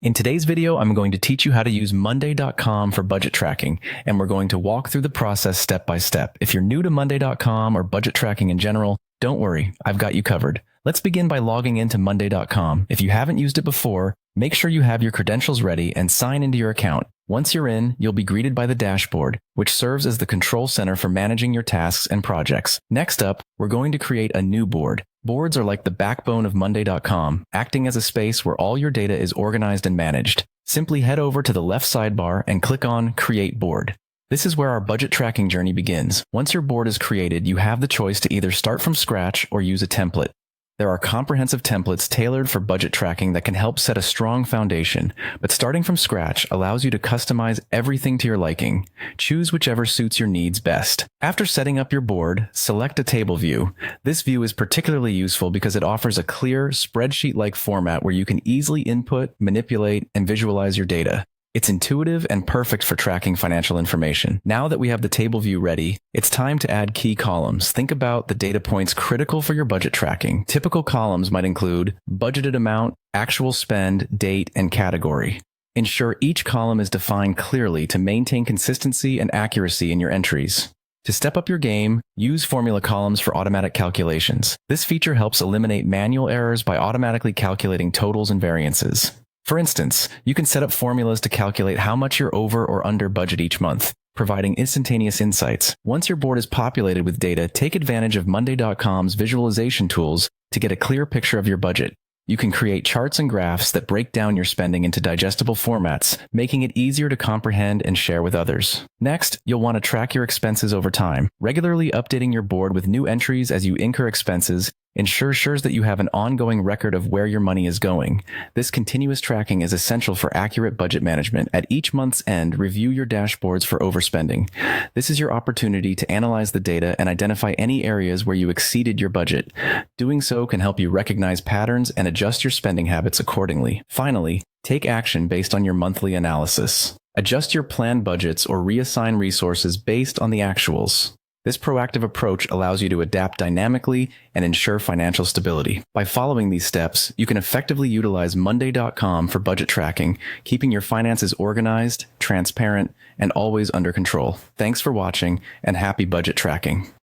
In today's video, I'm going to teach you how to use Monday.com for budget tracking, and we're going to walk through the process step by step. If you're new to Monday.com or budget tracking in general, don't worry, I've got you covered. Let's begin by logging into Monday.com. If you haven't used it before, make sure you have your credentials ready and sign into your account. Once you're in, you'll be greeted by the dashboard, which serves as the control center for managing your tasks and projects. Next up, we're going to create a new board. Boards are like the backbone of Monday.com, acting as a space where all your data is organized and managed. Simply head over to the left sidebar and click on Create Board. This is where our budget tracking journey begins. Once your board is created, you have the choice to either start from scratch or use a template. There are comprehensive templates tailored for budget tracking that can help set a strong foundation, but starting from scratch allows you to customize everything to your liking. Choose whichever suits your needs best. After setting up your board, select a table view. This view is particularly useful because it offers a clear, spreadsheet-like format where you can easily input, manipulate, and visualize your data. It's intuitive and perfect for tracking financial information. Now that we have the table view ready, it's time to add key columns. Think about the data points critical for your budget tracking. Typical columns might include budgeted amount, actual spend, date, and category. Ensure each column is defined clearly to maintain consistency and accuracy in your entries. To step up your game, use formula columns for automatic calculations. This feature helps eliminate manual errors by automatically calculating totals and variances. For instance, you can set up formulas to calculate how much you're over or under budget each month, providing instantaneous insights. Once your board is populated with data, take advantage of Monday.com's visualization tools to get a clear picture of your budget. You can create charts and graphs that break down your spending into digestible formats, making it easier to comprehend and share with others. Next, you'll want to track your expenses over time. Regularly updating your board with new entries as you incur expenses ensures that you have an ongoing record of where your money is going. This continuous tracking is essential for accurate budget management. At each month's end, review your dashboards for overspending. This is your opportunity to analyze the data and identify any areas where you exceeded your budget. Doing so can help you recognize patterns and adjust your spending habits accordingly. Finally, take action based on your monthly analysis. Adjust your planned budgets or reassign resources based on the actuals. This proactive approach allows you to adapt dynamically and ensure financial stability. By following these steps, you can effectively utilize Monday.com for budget tracking, keeping your finances organized, transparent, and always under control. Thanks for watching, and happy budget tracking.